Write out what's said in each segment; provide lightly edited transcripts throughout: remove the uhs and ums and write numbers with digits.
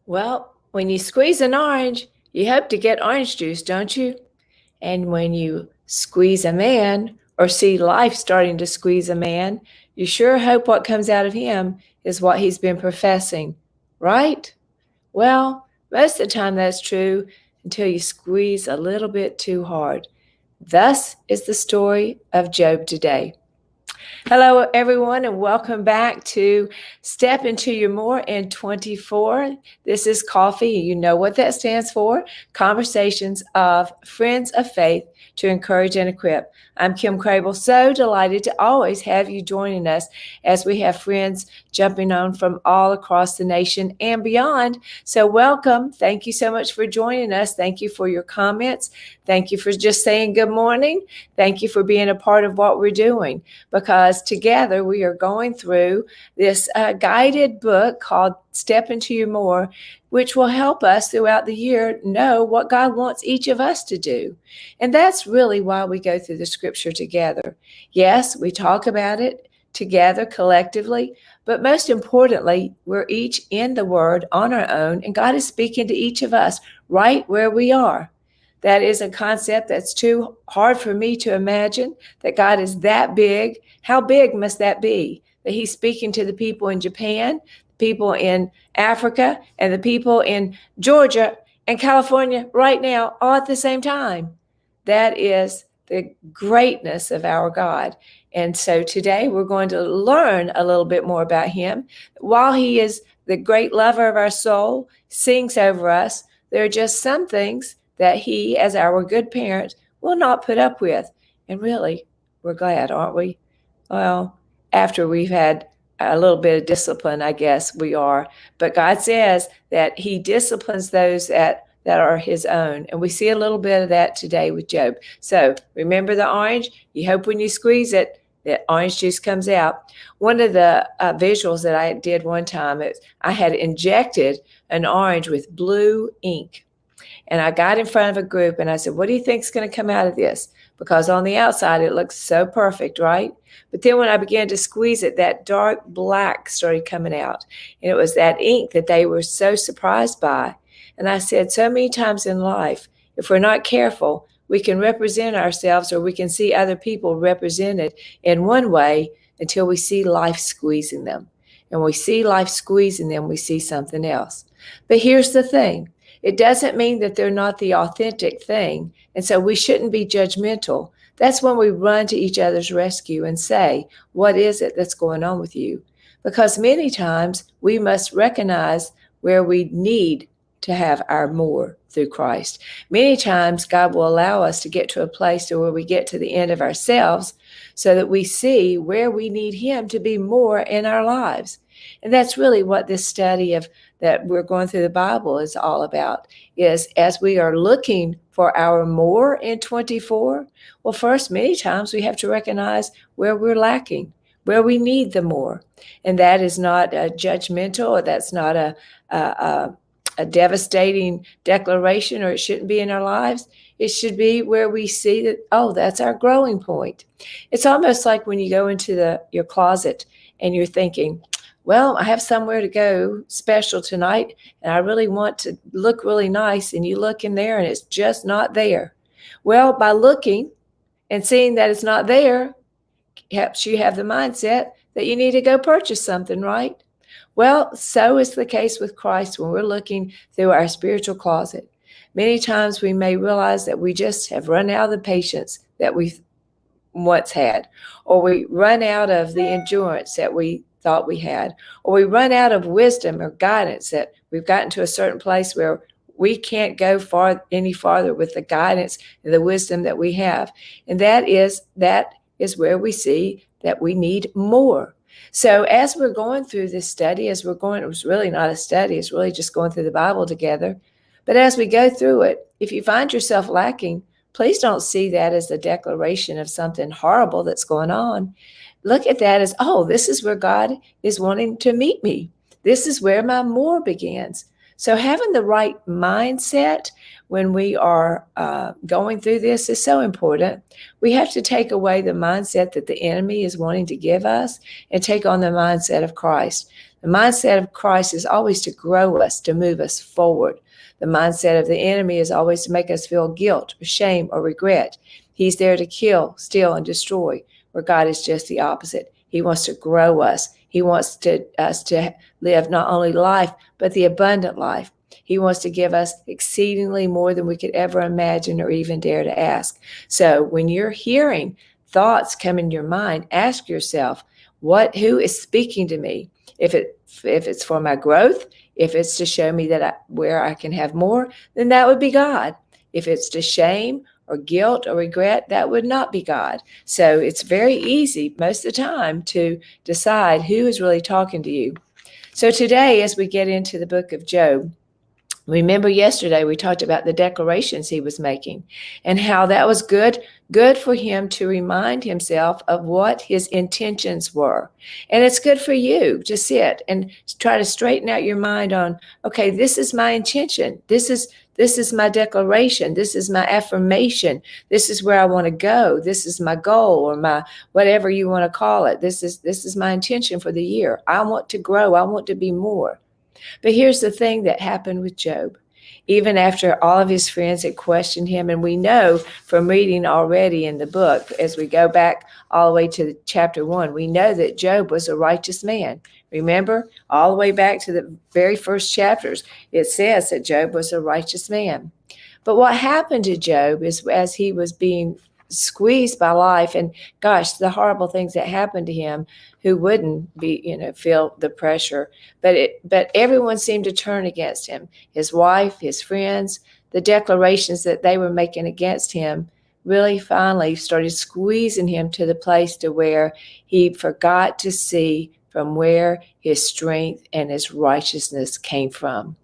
Well, when you squeeze an orange, you hope to get orange juice, don't you? And when you squeeze a man or see life starting to squeeze a man, you sure hope what comes out of him is what he's been professing, right? Well, most of the time that's true until you squeeze a little bit too hard. Thus is the story of Job today. Hello, everyone, and welcome back to Step Into Your More in 24. This is Coffee. You know what that stands for. Conversations of Friends of Faith to encourage and equip. I'm Kim Crabill. So delighted to always have you joining us as we have friends jumping on from all across the nation and beyond. So welcome. Thank you so much for joining us. Thank you for your comments. Thank you for just saying good morning. Thank you for being a part of what we're doing, because together we are going through this guided book called Step Into Your More, which will help us throughout the year know what God wants each of us to do. And that's really why we go through the scripture together. Yes, we talk about it together collectively, but most importantly, we're each in the Word on our own, and God is speaking to each of us right where we are. That is a concept that's too hard for me to imagine, that God is that big. How big must that be? That he's speaking to the people in Japan, people in Africa, and the people in Georgia and California right now, all at the same time. That is the greatness of our God. And so today we're going to learn a little bit more about him. While he is the great lover of our soul, sings over us, there are just some things that he, as our good parent, will not put up with. And really, we're glad, aren't we? Well, after we've had a little bit of discipline, I guess we are. But God says that he disciplines those that are his own. And we see a little bit of that today with Job. So remember the orange? You hope when you squeeze it, that orange juice comes out. One of the visuals that I did one time, I had injected an orange with blue ink. And I got in front of a group and I said, what do you think is going to come out of this? Because on the outside, it looks so perfect, right? But then when I began to squeeze it, that dark black started coming out. And it was that ink that they were so surprised by. And I said, so many times in life, if we're not careful, we can represent ourselves, or we can see other people represented in one way until we see life squeezing them. And when we see life squeezing them, we see something else. But here's the thing. It doesn't mean that they're not the authentic thing. And so we shouldn't be judgmental. That's when we run to each other's rescue and say, what is it that's going on with you? Because many times we must recognize where we need to have our more through Christ. Many times God will allow us to get to a place where we get to the end of ourselves so that we see where we need him to be more in our lives. And that's really what this study of that we're going through the Bible is all about, is as we are looking for our more in 24, well, first, many times we have to recognize where we're lacking, where we need the more. And that is not a judgmental, or that's not a devastating declaration, or it shouldn't be in our lives. It should be where we see that, oh, that's our growing point. It's almost like when you go into your closet and you're thinking, well, I have somewhere to go special tonight, and I really want to look really nice. And you look in there and it's just not there. Well, by looking and seeing that it's not there, helps you have the mindset that you need to go purchase something, right? Well, so is the case with Christ when we're looking through our spiritual closet. Many times we may realize that we just have run out of the patience that we once had, or we run out of the endurance that we thought we had, or we run out of wisdom or guidance, that we've gotten to a certain place where we can't go any farther with the guidance and the wisdom that we have. And that is where we see that we need more. So as we're going through this study, it was really not a study, it's really just going through the Bible together. But as we go through it, if you find yourself lacking, please don't see that as a declaration of something horrible that's going on. Look at that as, oh, this is where God is wanting to meet me. This is where my more begins. So having the right mindset when we are going through this is so important. We have to take away the mindset that the enemy is wanting to give us and take on the mindset of Christ. The mindset of Christ is always to grow us, to move us forward. The mindset of the enemy is always to make us feel guilt, or shame, or regret. He's there to kill, steal, and destroy, where God is just the opposite. He wants to grow us. He wants us to live not only life, but the abundant life. He wants to give us exceedingly more than we could ever imagine or even dare to ask. So when you're hearing thoughts come in your mind, ask yourself, who is speaking to me? If it's for my growth, if it's to show me that where I can have more, then that would be God. If it's to shame or guilt or regret, that would not be God. So it's very easy most of the time to decide who is really talking to you. So today, as we get into the book of Job, remember yesterday we talked about the declarations he was making and how that was good for him to remind himself of what his intentions were. And it's good for you to sit and try to straighten out your mind on, okay, this is my intention. This is my declaration. This is my affirmation. This is where I want to go. This is my goal, or my whatever you want to call it. This is my intention for the year. I want to grow. I want to be more. But here's the thing that happened with Job. Even after all of his friends had questioned him, and we know from reading already in the book, as we go back all the way to chapter 1, we know that Job was a righteous man. Remember, all the way back to the very first chapters, it says that Job was a righteous man. But what happened to Job is, as he was being squeezed by life, and gosh, the horrible things that happened to him, who wouldn't feel the pressure, but everyone seemed to turn against him. His wife, his friends, the declarations that they were making against him really finally started squeezing him to the place to where he forgot to see from where his strength and his righteousness came from.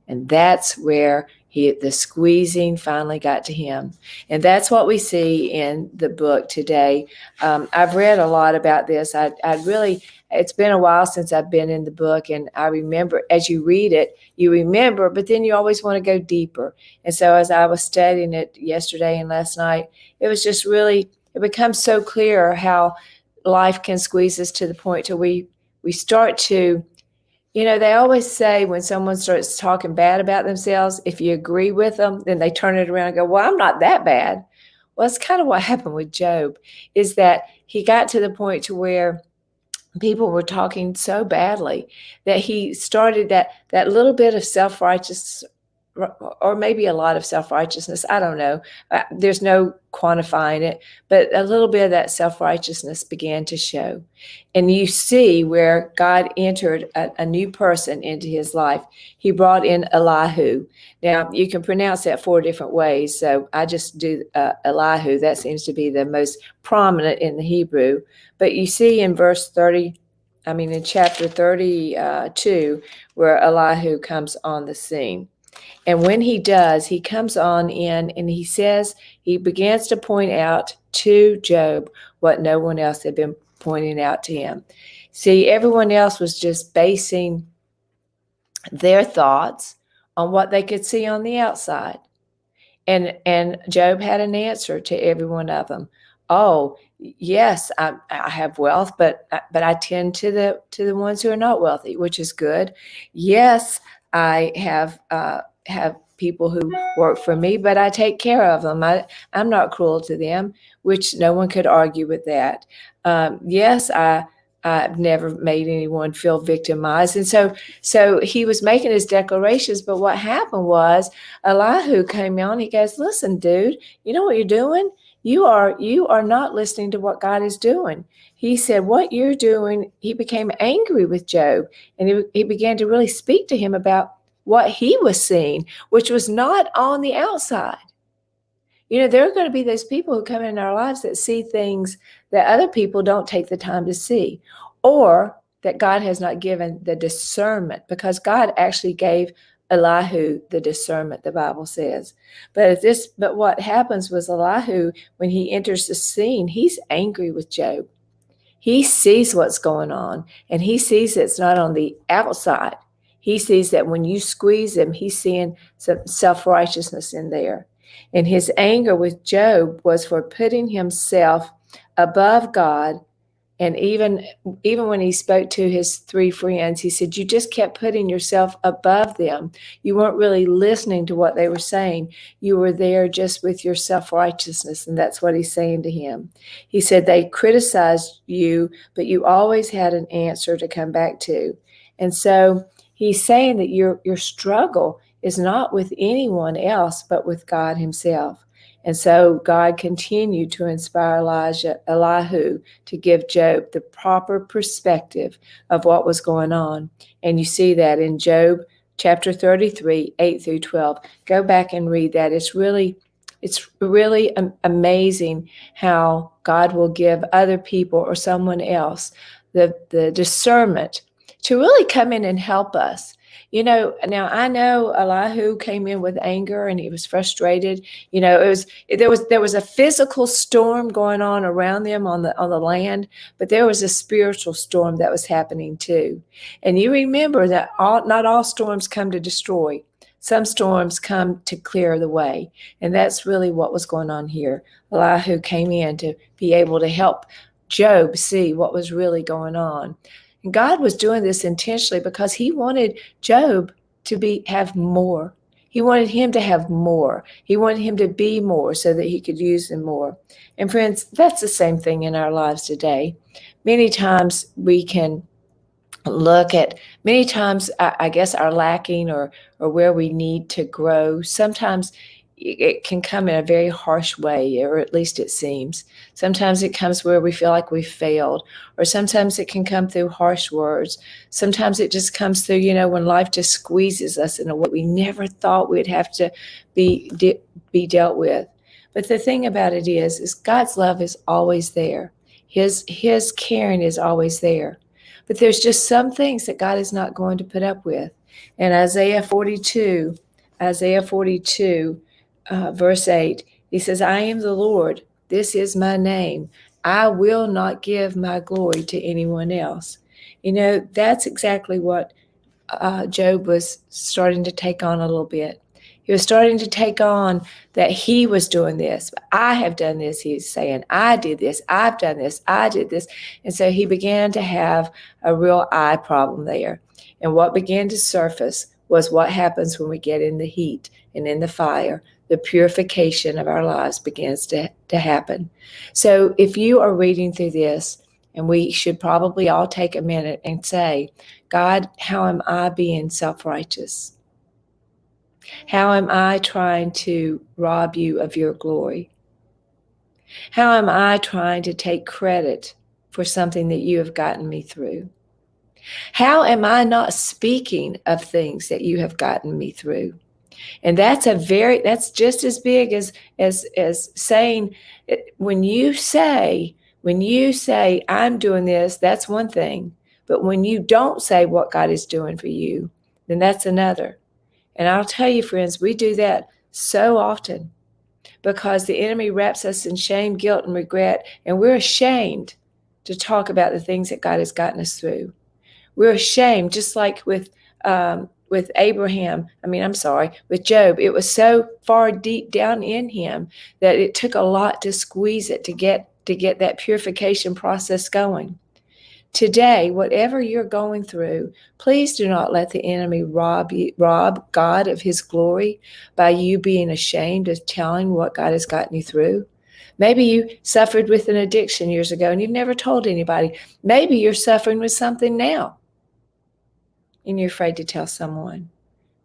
And that's where the squeezing finally got to him. And that's what we see in the book today. I've read a lot about this. It's been a while since I've been in the book, and I remember as you read it, you remember, but then you always want to go deeper. And so as I was studying it yesterday and last night, it was just really, it becomes so clear how life can squeeze us to the point to we start to, they always say when someone starts talking bad about themselves, if you agree with them, then they turn it around and go, well, I'm not that bad. Well, that's kind of what happened with Job, is that he got to the point to where people were talking so badly that he started that little bit of self-righteous, or maybe a lot of self-righteousness. I don't know. There's no quantifying it, but a little bit of that self-righteousness began to show. And you see where God entered a new person into his life. He brought in Elihu. Now, you can pronounce that 4 different ways, so I just do Elihu. That seems to be the most prominent in the Hebrew. But you see in in chapter 32, where Elihu comes on the scene. And when he does, he comes on in and he begins to point out to Job what no one else had been pointing out to him. See, everyone else was just basing their thoughts on what they could see on the outside. And Job had an answer to every one of them. Oh, yes, I have wealth, but I tend to the ones who are not wealthy, which is good. Yes, I have people who work for me, but I take care of them. I'm not cruel to them, which no one could argue with that. Yes, I've never made anyone feel victimized. And so he was making his declarations, but what happened was Elihu came on. He goes, listen, dude, you know what you're doing? You are not listening to what God is doing. He said, what you're doing, he became angry with Job, and he began to really speak to him about what he was seeing, which was not on the outside. There are going to be those people who come in our lives that see things that other people don't take the time to see, or that God has not given the discernment, because God actually gave Elihu the discernment, the Bible says. But what happens was Elihu, when he enters the scene, he's angry with Job. He sees what's going on, and he sees it's not on the outside. He sees that when you squeeze him, he's seeing some self-righteousness in there. And his anger with Job was for putting himself above God And even when he spoke to his three friends, he said, you just kept putting yourself above them. You weren't really listening to what they were saying. You were there just with your self-righteousness. And that's what he's saying to him. He said, they criticized you, but you always had an answer to come back to. And so he's saying that your struggle is not with anyone else, but with God himself. And so God continued to inspire Elihu to give Job the proper perspective of what was going on. And you see that in Job chapter 33, 8 through 12. Go back and read that. It's really amazing how God will give other people or someone else the discernment to really come in and help us. Now I know Elihu came in with anger and he was frustrated. There was a physical storm going on around them on the land, but there was a spiritual storm that was happening too. And you remember that not all storms come to destroy. Some storms come to clear the way. And that's really what was going on here. Elihu came in to be able to help Job see what was really going on. And God was doing this intentionally because he wanted Job to have more. He wanted him to have more. He wanted him to be more so that he could use them more. And friends, that's the same thing in our lives today. Many times we can many times I guess our lacking or where we need to grow. Sometimes it can come in a very harsh way, or at least it seems. Sometimes it comes where we feel like we failed, or sometimes it can come through harsh words. Sometimes it just comes through, when life just squeezes us in a way we never thought we'd have to be dealt with. But the thing about it is God's love is always there. His caring is always there. But there's just some things that God is not going to put up with. In Isaiah 42, verse 8, he says, I am the Lord. This is my name. I will not give my glory to anyone else. That's exactly what Job was starting to take on a little bit. He was starting to take on that he was doing this. I have done this, he's saying. I did this. I've done this. I did this. And so he began to have a real I problem there. And what began to surface was what happens when we get in the heat and in the fire. The purification of our lives begins to happen. So if you are reading through this, and we should probably all take a minute and say, God, how am I being self-righteous? How am I trying to rob you of your glory? How am I trying to take credit for something that you have gotten me through? How am I not speaking of things that you have gotten me through? And that's just as big as saying, when you say I'm doing this, that's one thing. But when you don't say what God is doing for you, then that's another. And I'll tell you, friends, we do that so often because the enemy wraps us in shame, guilt, and regret, and we're ashamed to talk about the things that God has gotten us through. We're ashamed, just like with Job. It was so far deep down in him that it took a lot to squeeze it to get that purification process going. Today, whatever you're going through, please do not let the enemy rob God of his glory by you being ashamed of telling what God has gotten you through. Maybe you suffered with an addiction years ago and you've never told anybody. Maybe you're suffering with something now and you're afraid to tell someone.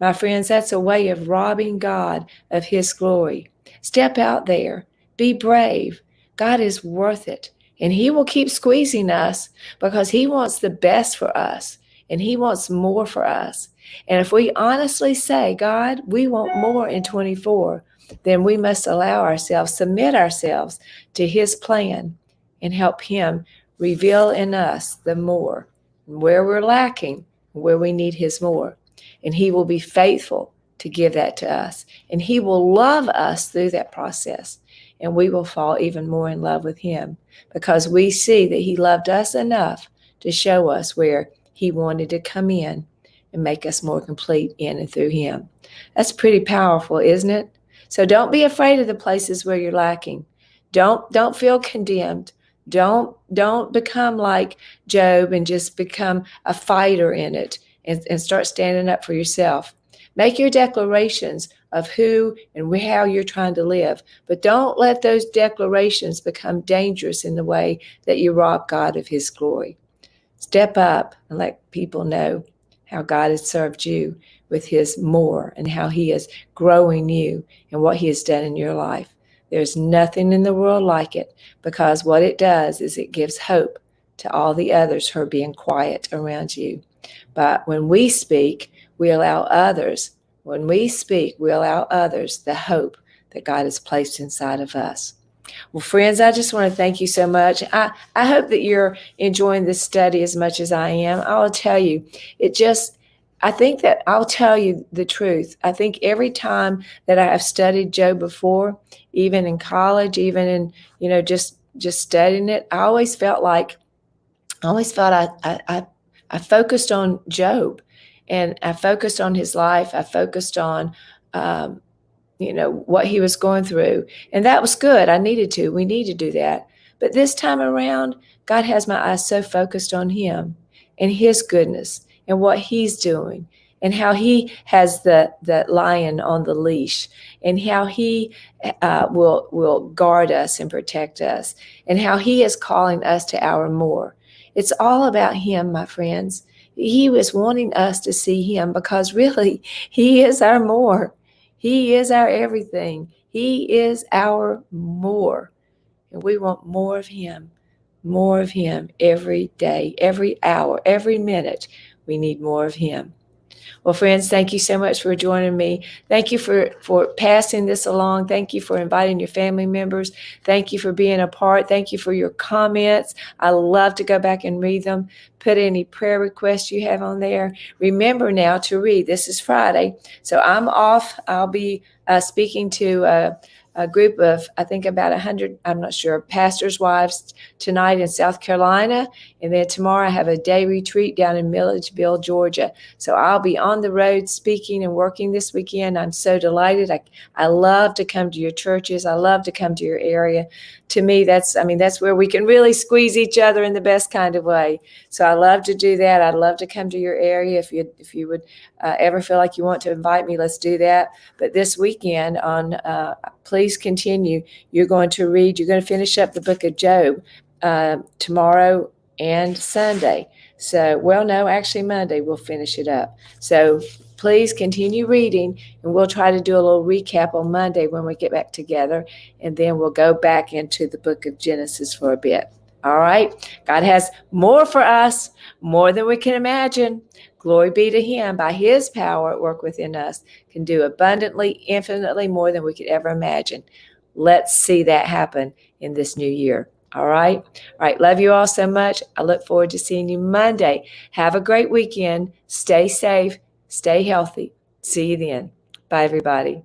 My friends, that's a way of robbing God of his glory. Step out there. Be brave. God is worth it. And he will keep squeezing us because he wants the best for us and he wants more for us. And if we honestly say, God, we want more in 24, then we must submit ourselves to his plan and help him reveal in us the more, where we're lacking, where we need his more. And he will be faithful to give that to us. And he will love us through that process. And we will fall even more in love with him because we see that he loved us enough to show us where he wanted to come in and make us more complete in and through him. That's pretty powerful, isn't it? So don't be afraid of the places where you're lacking. Don't feel condemned. Don't become like Job and just become a fighter in it, and start standing up for yourself. Make your declarations of who and how you're trying to live, but don't let those declarations become dangerous in the way that you rob God of his glory. Step up and let people know how God has served you with his more, and how he is growing you and what he has done in your life. There's nothing in the world like it, because what it does is it gives hope to all the others who are being quiet around you. But when we speak, we allow others, the hope that God has placed inside of us. Well, friends, I just want to thank you so much. I hope that you're enjoying this study as much as I am. I'll tell you, I think that I'll tell you the truth. I think every time that I have studied Job before, even in college, even in, just studying it, I always felt I focused on Job, and I focused on his life. I focused on, um, what he was going through. And that was good. We need to do that. But this time around, God has my eyes so focused on him and his goodness and what he's doing, and how he has the lion on the leash, and how he will guard us and protect us, and how he is calling us to our more. It's all about him, my friends. He was wanting us to see him, because really, he is our more. He is our everything. He is our more. And we want more of him every day, every hour, every minute. We need more of him. Well, friends, thank you so much for joining me. Thank you for passing this along. Thank you for inviting your family members. Thank you for being a part. Thank you for your comments. I love to go back and read them. Put any prayer requests you have on there. Remember now to read. This is Friday, so I'm off. I'll be speaking to a group of, I think, about 100, I'm not sure, pastors' wives tonight in South Carolina. And then tomorrow I have a day retreat down in Milledgeville, Georgia. So I'll be on the road speaking and working this weekend. I'm so delighted. I love to come to your churches. I love to come to your area. To me, that's where we can really squeeze each other in the best kind of way. So I love to do that. I'd love to come to your area. If you would ever feel like you want to invite me, let's do that. But this weekend please continue. You're going to finish up the book of Job tomorrow and Sunday. So, well, no, actually Monday we'll finish it up. So please continue reading, and we'll try to do a little recap on Monday when we get back together, and then we'll go back into the book of Genesis for a bit. All right. God has more for us, more than we can imagine. Glory be to him. By his power at work within us, can do abundantly, infinitely more than we could ever imagine. Let's see that happen in this new year. All right. All right. Love you all so much. I look forward to seeing you Monday. Have a great weekend. Stay safe. Stay healthy. See you then. Bye, everybody.